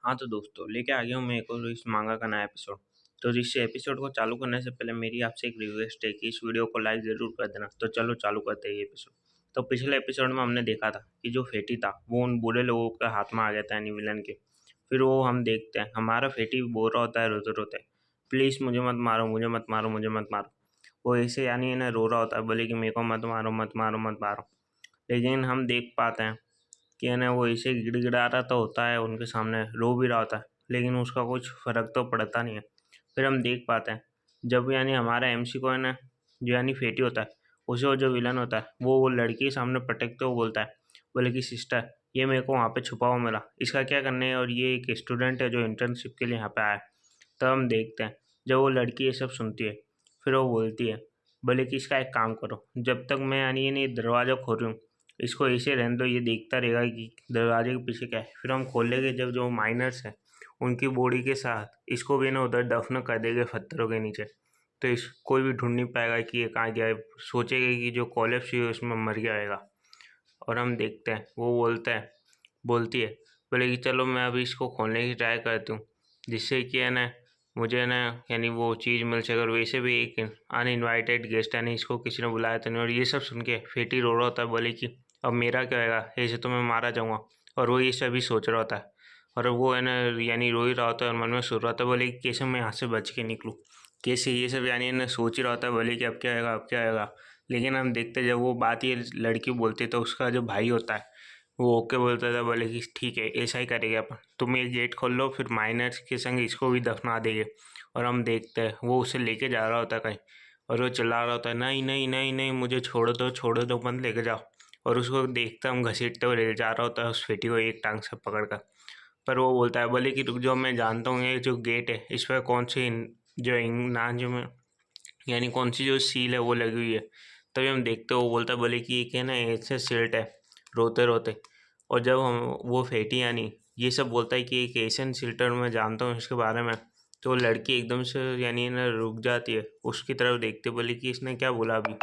हाँ तो दोस्तों लेके आ गया हूँ मैं एक और इस मांगा का नया एपिसोड। तो इस एपिसोड को चालू करने से पहले मेरी आपसे एक रिक्वेस्ट है कि इस वीडियो को लाइक ज़रूर कर देना। तो चलो चालू करते हैं ये एपिसोड। तो पिछले एपिसोड में हमने देखा था कि जो फेटी था वो उन बूढ़े लोगों के हाथ में आ गया था यानी विलन के। फिर वो हम देखते हैं हमारा फेटी बोल रहा होता है रोते रोते, प्लीज़ मुझे मत मारो, मुझे मत मारो, मुझे मत मारो। वो ऐसे यानी ना रो रहा होता है, बोले कि मेरे को मत मारो, मत मारो, मत मारो। लेकिन हम देख पाते हैं कि है ना वो ऐसे गिड़गिड़ा रहा तो होता है उनके सामने, रो भी रहा होता है, लेकिन उसका कुछ फ़र्क तो पड़ता नहीं है। फिर हम देख पाते हैं जब यानी हमारा एमसी को है ना जो यानी फेटी होता है, उसे वो जो विलन होता है वो लड़की के सामने पटकते हुए बोलता है, बोले कि सिस्टर ये मेरे को वहाँ पे छुपाओ, मेरा इसका क्या करने है, और ये एक स्टूडेंट है जो इंटर्नशिप के लिए यहाँ पे आया है। तब हम देखते हैं जब वो लड़की ये सब सुनती है, फिर वो बोलती है, बोले कि इसका एक काम करो, जब तक मैं यानी ये नहीं दरवाज़ा खोल रही हूँ इसको ऐसे रहने दो, ये देखता रहेगा कि दरवाजे के पीछे क्या है। फिर हम खोलेंगे जब जो माइनर्स हैं उनकी बॉडी के साथ इसको भी ना उधर दफन कर देंगे पत्थरों के नीचे। तो इस कोई भी ढूंढ नहीं पाएगा कि ये कहाँ गया है, सोचेगा कि जो कॉलेप्स हुई है उसमें मर गया होगा। और हम देखते हैं वो बोलती है, बोले कि चलो मैं अभी इसको खोलने की ट्राई करती हूँ, जिससे कि है ना मुझे ना यानी वो चीज़ मिल सके। और वैसे भी एक अनइनवाइटेड गेस्ट यानी इसको किसी ने बुलाया तो नहीं। और ये सब सुन के फेटी रो रहा होता है, बोले कि अब मेरा क्या होगा, ऐसे तो मैं मारा जाऊँगा। और वो ये सभी सोच रहा होता है, और वो है ना यानी रो ही रहा होता है और मन में सोच रहा होता है, बोले कि कैसे मैं यहाँ से बच के निकलूँ, कैसे, ये सब यानी ना सोच ही रहा होता है, बोले कि अब क्या आएगा, अब क्या आएगा। लेकिन हम देखते जब वो बात ये लड़की बोलती तो उसका जो भाई होता है वो ओके बोलता था, बोले कि ठीक है ऐसा ही करेंगे अपन, तुम ये गेट खोल लो, फिर माइनर्स के संग इसको भी दफना देंगे। और हम देखते हैं वो उसे लेके जा रहा होता है कहीं, और वो चिल्ला रहा होता है, नहीं नहीं नहीं नहीं मुझे छोड़ दो मत लेके जाओ। और उसको देखते हम घसीटते हुए ले जा रहा होता है उस फेटी को एक टांग से पकड़ कर। पर वो बोलता है, बोले कि रुक जाओ, मैं जानता हूँ ये जो गेट है इस पर कौन सी जो ना जो में यानी कौन सी जो सील है वो लगी हुई है। तभी हम देखते हो वो बोलता है, बोले कि ये क्या ना ऐसे सिल्ट है, रोते रोते। और जब हम वो फेटी यानी ये सब बोलता है कि एक एशियन सिल्टर मैं जानता हूँ इसके बारे में, तो लड़की एकदम से यानी ना रुक जाती है, उसकी तरफ देखते, बोले कि इसने क्या बोला अभी।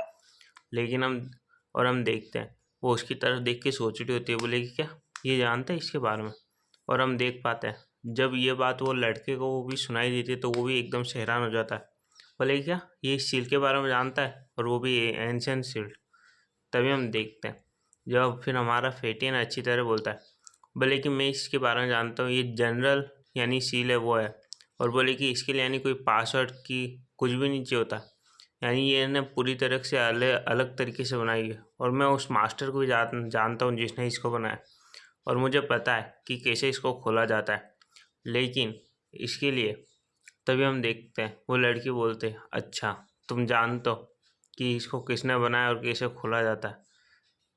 लेकिन हम देखते हैं वो उसकी तरफ देख के सोच रही होती है, बोले कि क्या ये जानता है इसके बारे में। और हम देख पाते हैं जब ये बात वो लड़के को वो भी सुनाई देती है तो वो भी एकदम से हैरान हो जाता है, बोले क्या ये इस सील के बारे में जानता है, और वो भी एंशियंट सील। तभी हम देखते हैं जब फिर हमारा फेटियन अच्छी तरह बोलता है, बोले कि मैं इसके बारे में जानता हूँ, ये जनरल यानी सील है वो है। और बोले कि इसके लिए यानी कोई पासवर्ड की कुछ भी नहीं चाहिए होता, यानी ये ने पूरी तरह से अलग अलग तरीके से बनाई है। और मैं उस मास्टर को भी जानता हूँ जिसने इसको बनाया, और मुझे पता है कि कैसे इसको खोला जाता है। लेकिन इसके लिए तभी हम देखते हैं वो लड़की बोलते हैं, अच्छा तुम जानते हो कि इसको किसने बनाया और कैसे खोला जाता है।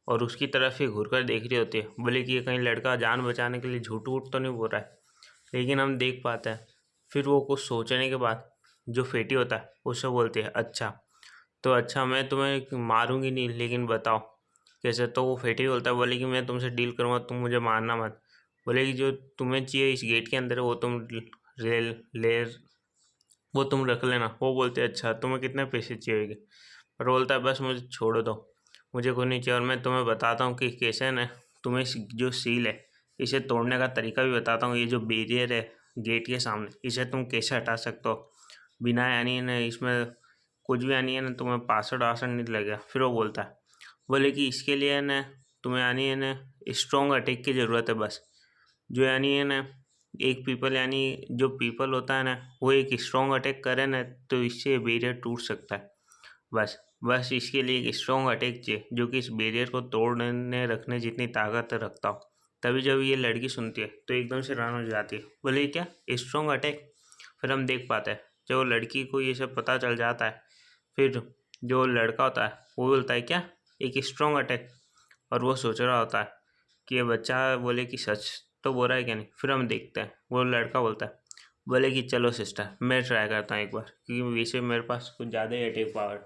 और उसकी तरफ ही घूर कर देख रही होती है, बोले कि ये कहीं लड़का जान बचाने के लिए झूठ वूठ तो नहीं बोल रहा है। लेकिन हम देख पाते हैं फिर वो कुछ सोचने के बाद जो फेटी होता है उससे बोलती है, अच्छा तो अच्छा मैं तुम्हें मारूंगी नहीं, लेकिन बताओ कैसे। तो वो फेटी बोलता है, बोले कि मैं तुमसे डील करूँगा, तुम मुझे मारना मत। बोले कि जो तुम्हें चाहिए इस गेट के अंदर है वो तुम रेल ले वो तुम रख लेना। वो बोलते हैं, अच्छा तुम्हें कितने पैसे चाहिए। और बोलता है, बस मुझे छोड़ दो, मुझे कोई नहीं चाहिए, और मैं तुम्हें बताता हूँ कि कैसे न तुम्हें जो सील है इसे तोड़ने का तरीका भी बताता हूँ। ये जो बैरियर है गेट के सामने इसे तुम कैसे हटा सकते हो बिना यानी न इसमें कुछ भी यानी है ना तुम्हें पासवर्ड वासवर्ड नहीं लगेगा। फिर वो बोलता है, बोले कि इसके लिए न तुम्हें यानी है न स्ट्रॉन्ग अटैक की ज़रूरत है, बस जो यानी है ना एक पीपल यानी जो पीपल होता है ना वो एक स्ट्रॉन्ग अटैक करे ना तो इससे बैरियर टूट सकता है। बस बस इसके लिए एक स्ट्रॉन्ग अटैक चाहिए जो कि इस बैरियर को तोड़ने रखने जितनी ताकत रखता हो। तभी जब ये लड़की सुनती है तो एकदम से हैरान हो जाती है, बोले क्या स्ट्रॉन्ग अटैक। फिर हम देख पाते हैं जब वो लड़की को ये सब पता चल जाता है, फिर जो लड़का होता है वो बोलता है, क्या एक स्ट्रॉन्ग अटैक। और वो सोच रहा होता है कि ये बच्चा बोले कि सच तो बोल रहा है क्या नहीं। फिर हम देखते हैं वो लड़का बोलता है, बोले कि चलो सिस्टर मैं ट्राई करता हूँ एक बार, क्योंकि वैसे मेरे पास कुछ ज़्यादा ही अटैक पावर।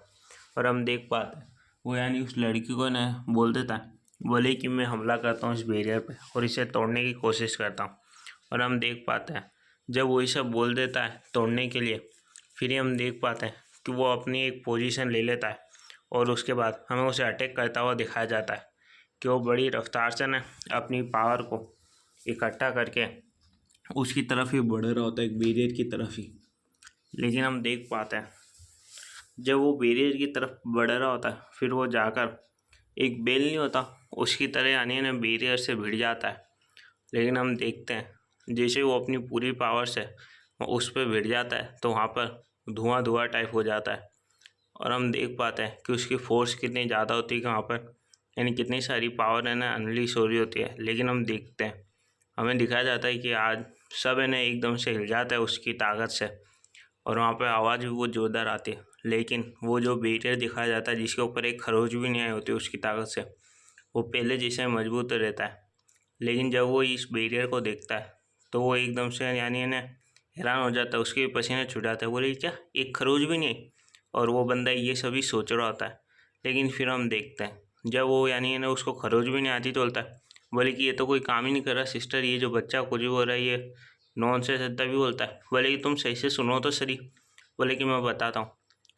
और हम देख पाते हैं वो यानी उस लड़की को ना बोल देता है, बोले कि मैं हमला करता हूँ इस बैरियर पे और इसे तोड़ने की कोशिश करता हूँ। और हम देख पाते हैं जब वो इसे बोल देता है तोड़ने के लिए, फिर हम देख पाते हैं कि वो अपनी एक पोजीशन ले लेता है, और उसके बाद हमें उसे अटैक करता हुआ दिखाया जाता है कि वो बड़ी रफ्तार से ना अपनी पावर को इकट्ठा करके उसकी तरफ ही बढ़ रहा होता है, एक बैरियर की तरफ ही। लेकिन हम देख पाते हैं जब वो बैरियर की तरफ बढ़ रहा होता है, फिर वो जाकर एक बेल नहीं होता उसकी तरह यानी ना बैरियर से भिड़ जाता है। लेकिन हम देखते हैं जैसे वो अपनी पूरी पावर से उस पर भिड़ जाता है तो वहाँ पर धुआं धुआं टाइप हो जाता है। और हम देख पाते हैं कि उसकी फोर्स कितनी ज़्यादा होती है कि वहाँ पर यानी कितनी सारी पावर है ना अनलीश हो रही होती है। लेकिन हम देखते हैं, हमें दिखाया जाता है कि आज सब है ना एकदम से हिल जाता है उसकी ताकत से, और वहाँ पर आवाज़ भी बहुत ज़ोरदार आती है। लेकिन वो जो बैरियर दिखाया जाता है जिसके ऊपर एक खरोच भी नहीं आई होती उसकी ताकत से, वो पहले जैसे मजबूत रहता है। लेकिन जब वो इस बैरियर को देखता है तो वो एकदम से यानी ना हैरान हो जाता है, उसके पसीने छूट जाते हैं। बोले क्या एक खरोच भी नहीं? और वो बंदा ये सभी सोच रहा होता है। लेकिन फिर हम देखते हैं जब वो यानी ना उसको खरोच भी नहीं आती तो बोलता है, बोले कि ये तो कोई काम ही नहीं कर रहा सिस्टर, ये जो बच्चा कुछ भी हो रहा है ये नॉनसेंस है। तभी बोलता है, बोले कि तुम सही से सुनो तो सही। बोले कि मैं बताता हूँ।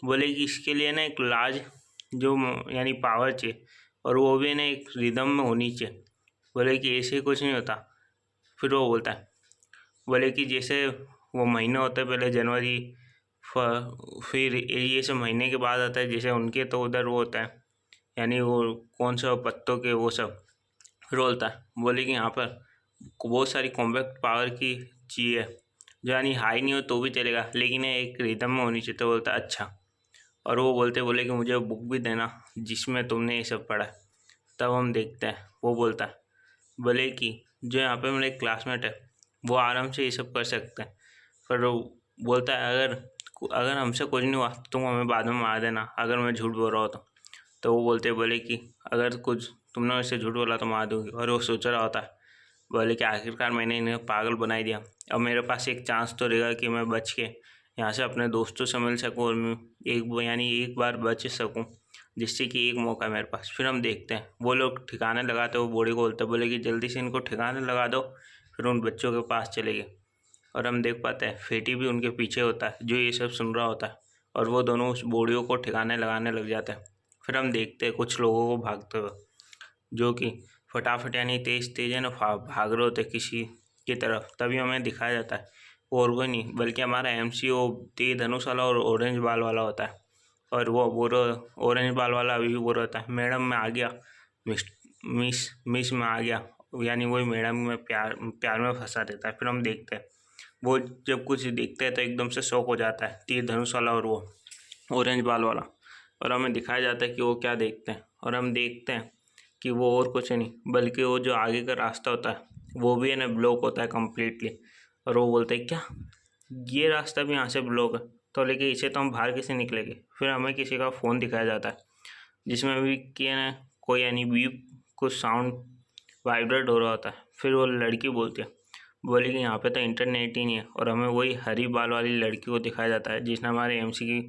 बोले कि इसके लिए ना एक लार्ज जो यानी पावर चाहिए, और वो भी ना एक रिदम में होनी चाहिए। बोले कि ऐसे कुछ नहीं होता। फिर वो बोलता है, बोले कि जैसे वो महीना होता है पहले जनवरी, फिर ये सब महीने के बाद आता है जैसे उनके, तो उधर वो होता है यानी वो कौन सा पत्तों के वो सब। फिर बोलता है, बोले कि यहाँ पर बहुत सारी कॉम्पैक्ट पावर की चाहिए जो यानी हाई नहीं हो तो भी चलेगा, लेकिन एक रिदम में होनी चाहिए। तो बोलता है अच्छा। और वो बोले कि मुझे बुक भी देना जिसमें तुमने ये सब पढ़ा है। तब हम देखते हैं वो बोलता है, बोले कि जो यहाँ पे मेरे क्लासमेट है वो आराम से ये सब कर सकते हैं। पर वो बोलता है अगर अगर हमसे कुछ नहीं हुआ तो तुम हमें बाद में मार देना अगर मैं झूठ बोल रहा हो तो वो बोले कि अगर कुछ तुमने वैसे झूठ बोला तो मार दूंगी। और वो सोच रहा होता है, बोले कि आखिरकार मैंने इन्हें पागल बना ही दिया, अब मेरे पास एक चांस तो रहेगा कि मैं बच के यहाँ से अपने दोस्तों से मिल सकूँ और मैं एक बार बच सकूँ, जिससे कि एक मौका मेरे पास। फिर हम देखते हैं वो लोग ठिकाने लगाते, वो बॉडी को बोलते बोले कि जल्दी से इनको ठिकाने लगा दो। फिर उन बच्चों के पास चले गए, और हम देख पाते हैं फेटी भी उनके पीछे होता है जो ये सब सुन रहा होता है, और वो दोनों उस बॉडियों को ठिकाने लगाने लग जाते हैं। फिर हम देखते हैं कुछ लोगों को भागते हुए जो कि फटाफट यानी तेज तेज है ना भाग रहे होते किसी की तरफ। तभी हमें दिखाया जाता है वो और कोई नहीं बल्कि हमारा MC वो तेज धनुष वाला और ऑरेंज बाल वाला होता है। और वो ऑरेंज बाल वाला अभी भी बोल रहा था, मैडम मैं आ गया, मिस मिस मिस में आ गया, यानी वही मैडम में प्यार प्यार में फंसा देता है। फिर हम देखते हैं वो जब कुछ देखते हैं तो एकदम से शौक हो जाता है, तीर धनुष वाला और वो ऑरेंज बाल वाला। और हमें दिखाया जाता है कि वो क्या देखते हैं, और हम देखते हैं कि वो और कुछ नहीं बल्कि वो जो आगे का रास्ता होता है वो भी है ना ब्लॉक होता है कम्प्लीटली। और वो बोलते हैं क्या ये रास्ता भी यहाँ से ब्लॉक है, तो लेकिन इसे तो हम बाहर कैसे निकलेंगे। फिर हमें किसी का फ़ोन दिखाया जाता है जिसमें भी कि है ना कोई यानी बीप कुछ साउंड वाइब्रेट हो रहा होता है। फिर वो लड़की बोलती है, बोली कि यहाँ पे तो इंटरनेट ही नहीं है। और हमें वही हरी बाल वाली लड़की को दिखाया जाता है जिसने हमारे MC की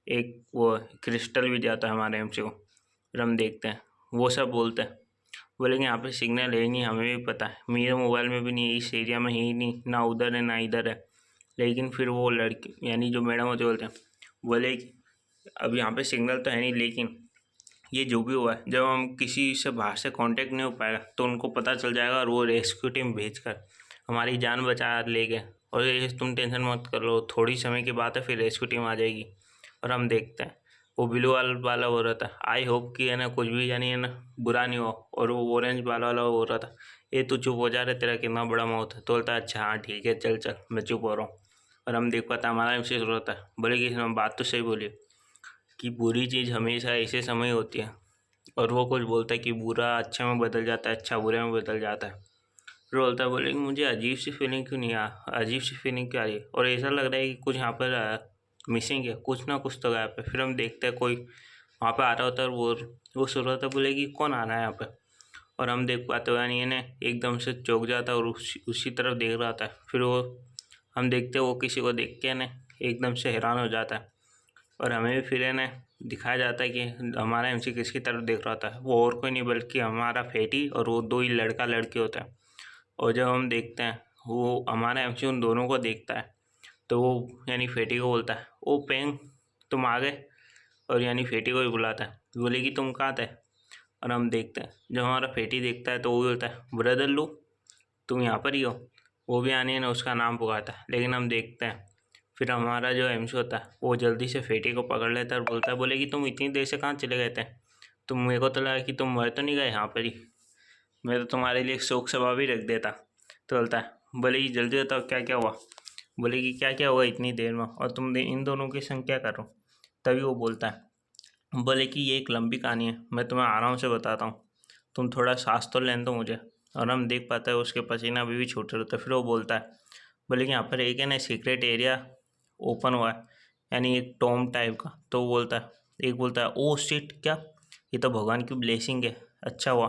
एक वो क्रिस्टल भी दिया था हमारे MC को। फिर हम देखते हैं वो सब बोलते हैं, बोले कि यहाँ पे सिग्नल है ही नहीं, हमें भी पता है, मेरे मोबाइल में भी नहीं है, इस एरिया में है ही नहीं, ना उधर है ना इधर है। लेकिन फिर वो लड़की यानी जो मैडम होते बोलते हैं, बोले कि अब यहाँ पे सिग्नल तो है नहीं, लेकिन ये जो भी हुआ है जब हम किसी से बाहर से कांटेक्ट नहीं हो पाएगा तो उनको पता चल जाएगा और वो रेस्क्यू टीम भेजकर हमारी जान बचा ले गए। और ये तुम टेंशन मत कर लो, थोड़ी समय की बात है फिर रेस्क्यू टीम आ जाएगी। और हम देखते हैं वो ब्लू वाला हो रहा था, आई होप कि है ना कुछ भी यानी है ना बुरा नहीं हो। और वो ऑरेंज वाला हो रहा था, ये तू चुप हो जा रहा है, तेरा कितना बड़ा मौत है। तो बोलता है अच्छा हाँ ठीक है चल चल मैं चुप हो रहा हूँ। और हम देख पाते हमारा MC होता है, बोले कि बात तो सही बोली कि बुरी चीज़ हमेशा ऐसे समय होती है। और वो कुछ बोलता है कि बुरा अच्छे में बदल जाता है, अच्छा बुरे में बदल जाता है। फिर बोलता है, बोले कि मुझे अजीब सी फीलिंग क्यों नहीं अजीब सी फीलिंग क्यों आ रही है, और ऐसा लग रहा है कि कुछ यहाँ पर मिसिंग है, कुछ ना कुछ तो गायब है। फिर हम देखते हैं कोई वहाँ पे आ रहा होता है और वो सुन रहा था, बोले कि कौन आ रहा है यहाँ पे। और हम देख पाते हो यानी ना एकदम से चौंक जाता है और उसी तरफ देख रहा था। फिर वो हम देखते हैं वो किसी को देख के ना एकदम से हैरान हो जाता है। और हमें भी फिर है ना दिखाया जाता है कि हमारा MC किसकी तरफ देख रहा होता है, वो और कोई नहीं बल्कि हमारा फेटी और वो दो ही लड़का लड़की होता है। और जब हम देखते हैं वो हमारा MC उन दोनों को देखता है तो वो यानी फेटी को बोलता है, ओ पेंग तुम आ गए। और यानी फेटी को भी बुलाता है, बोले कि तुम कहाँ थे। और हम देखते हैं जब हमारा फेटी देखता है तो वो बोलता है, ब्रदर लू तुम यहाँ पर ही हो। वो भी यानी ना उसका नाम पुकारता है। लेकिन हम देखते हैं फिर हमारा जो एमसी होता है वो जल्दी से फेटी को पकड़ लेता है और बोलता है, बोले कि तुम इतनी देर से कहाँ चले गए थे? तुम, मेरे को तो लगा कि तुम मर तो नहीं गए यहाँ पर ही, मैं तो तुम्हारे लिए एक शोक सभा भी रख देता। तो बोलता है, बोले कि जल्दी बताओ क्या क्या हुआ। बोले कि क्या क्या हुआ इतनी देर में, और तुम इन दोनों की संग क्या करो। तभी वो बोलता है, बोले कि ये एक लंबी कहानी है, मैं तुम्हें आराम से बताता हूँ, तुम थोड़ा सांस तो लेने दो मुझे। और हम देख पाते हैं उसके पसीना अभी भी छूटे रहते। फिर वो बोलता है, बोले कि यहाँ पर एक है ना सीक्रेट एरिया ओपन हुआ है, यानी एक टॉम टाइप का। तो वो बोलता है, एक बोलता है, ओ शिट, क्या, ये तो भगवान की ब्लेसिंग है, अच्छा हुआ।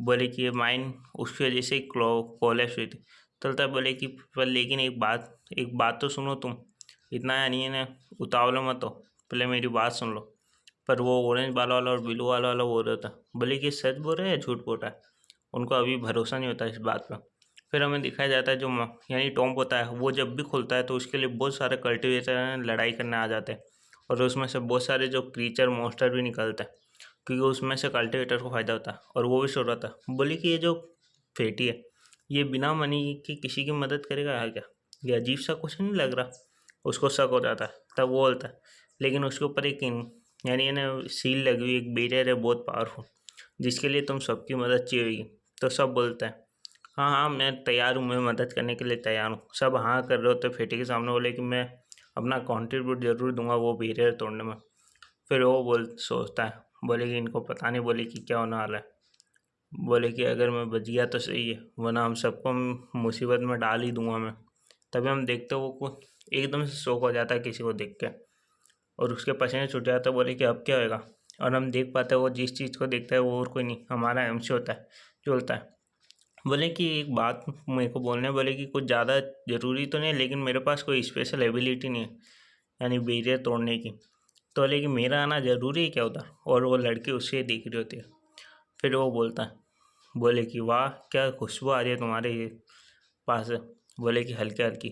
बोले कि ये माइन उसकी वजह से कोलैप्स हुई थी। चलता है, बोले कि पर लेकिन एक बात तो सुनो तुम, इतना यानी है ना उतावला मत हो, पहले मेरी बात सुन लो। पर वो ऑरेंज बाल वाला और ब्लू वाला बोल रहा था, बोले कि सच बोल रहा है या झूठ बोल रहा है, उनको अभी भरोसा नहीं होता इस बात पर। फिर हमें दिखाया जाता है जो यानी टॉम होता है वो जब भी खुलता है तो उसके लिए बहुत सारे कल्टिवेटर लड़ाई करने आ जाते हैं, और उसमें से बहुत सारे जो क्रीचर मॉन्स्टर भी निकलते हैं, क्योंकि उसमें से कल्टिवेटर को फ़ायदा होता है। और वो भी सोच रहा था, बोले कि ये जो फेटी है ये बिना मनी की किसी की मदद करेगा या क्या, ये अजीब सा कुछ नहीं लग रहा। उसको शक हो जाता है, तब वो बोलता है, लेकिन उसके ऊपर एक यानी ना सील लगी हुई एक बैरियर है बहुत पावरफुल, जिसके लिए तुम सबकी मदद चाहिए होगी। तो सब बोलते हैं, हाँ हाँ मैं तैयार हूँ, मैं मदद करने के लिए तैयार हूँ। सब हाँ कर रहे होते फेटी के सामने, बोले कि मैं अपना कॉन्ट्रीब्यूट जरूर दूंगा वो बैरियर तोड़ने में। फिर वो सोचता है, बोले कि इनको पता नहीं बोले कि क्या होने वाला है। बोले कि अगर मैं बच गया तो सही है, वरना हम सबको मुसीबत में डाल ही दूंगा मैं। तभी हम देखते वो कुछ एकदम से शौक हो जाता है किसी को देख के, और उसके पसीने छूट जाता है। बोले कि अब क्या होएगा, और हम देख पाते हैं वो जिस चीज़ को देखता है वो और कोई नहीं, हमारा एमसी होता है जो बोलता है, बोले कि एक बात मेरे को बोलने, बोले कि कुछ ज़्यादा ज़रूरी तो नहीं, लेकिन मेरे पास कोई स्पेशल एबिलिटी नहीं है यानी बैरियर तोड़ने की। तो बोले कि मेरा आना ज़रूरी है क्या उधर, और वो लड़की उससे देख रही होती है। फिर वो बोलता है, बोले कि वाह क्या खुशबू आ रही है तुम्हारे पास से। बोले कि हल्की हल्की।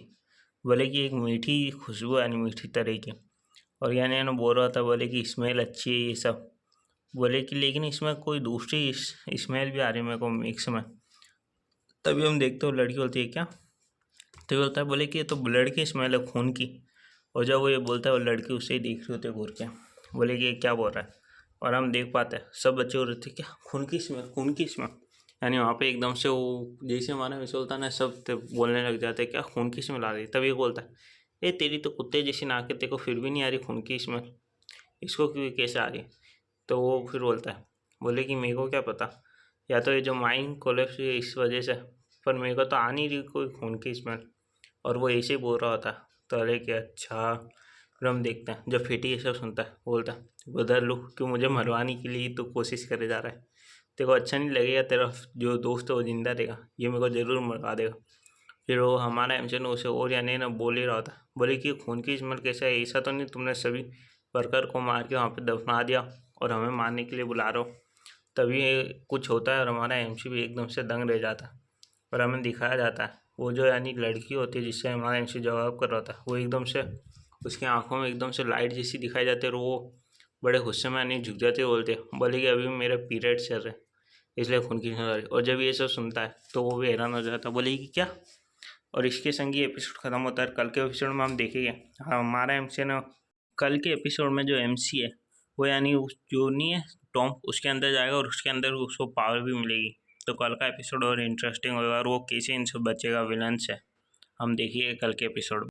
बोले कि एक मीठी खुशबू यानी मीठी तरह की, और यानी ना बोल रहा था, बोले कि स्मेल अच्छी है ये सब। बोले कि लेकिन इसमें कोई दूसरी स्मेल भी आ रही है मेरे को मिक्स में। तभी हम देखते हो लड़की बोलती है क्या, तो ये बोलता है, बोले कि ये तो ब्लड की स्मेल है, खून की। और जब वो ये बोलता है वो लड़की उसे ही देख रही होती है घूर के, बोले कि ये क्या बोल रहा है। और हम देख पाते हैं सब बच्चे हो रहे थे, क्या खून की स्मेल, खून की स्मेल। यानी वहाँ पे एकदम से वो जैसे हमारा वैसे बोलता है ना, सब बोलने लग जाते हैं क्या खून की स्मेल आ रही है। तभी बोलता है, ये तेरी तो कुत्ते जैसी नाक है, तेरे को फिर भी नहीं आ रही खून की स्मेल, इसको क्यों कैसे आ रही है। तो वो फिर बोलता है, बोले कि मेरे को क्या पता, या तो ये जो माइंड कोलेप्स हुई है इस वजह से, पर मेरे को तो आ नहीं रही कोई खून की स्मेल। और वो ऐसे ही बोल रहा था। तो अरे कि अच्छा। फिर हम देखते हैं जब फेटी ये सब सुनता है बोलता है, बदल लू क्यों, मुझे मरवाने के लिए तो कोशिश करे जा रहा है, तेरे को अच्छा नहीं लगेगा, तेरा जो दोस्त है वो जिंदा रहेगा, ये मेरे को ज़रूर मरवा देगा। फिर वो हमारा एमसी ने उसे और यानी ना बोल ही रहा था, बोले कि खून की स्मेल कैसा है, ऐसा तो नहीं तुमने सभी वर्कर को मार के वहाँ पे दफना दिया और हमें मारने के लिए बुला रहे हो। तभी ये कुछ होता है और हमारा एमसी भी एकदम से दंग रह जाता है। और हमें दिखाया जाता है वो जो यानी लड़की होती है जिससे हमारा एमसी जवाब कर रहा था, वो एकदम से उसकी आंखों में एकदम से लाइट जैसी दिखाई जाती है, और वो बड़े गुस्से में यानी झुक जाते बोलते, बोले कि अभी मेरे पीरियड चल रहे इसलिए खून की स्मेल आ रही। और जब ये सब सुनता है तो वो भी हैरान हो जाता है, बोले कि क्या। और इसके संग ही एपिसोड खत्म होता है। कल के एपिसोड में हम देखेंगे हमारा एमसी ने, कल के एपिसोड में जो एमसी है वो यानी जो नहीं है टॉम, उसके अंदर जाएगा और उसके अंदर उसको पावर भी मिलेगी। तो कल का एपिसोड और इंटरेस्टिंग होगा, और वो कैसे इनसे बचेगा विलन से, हम देखिए कल के एपिसोड।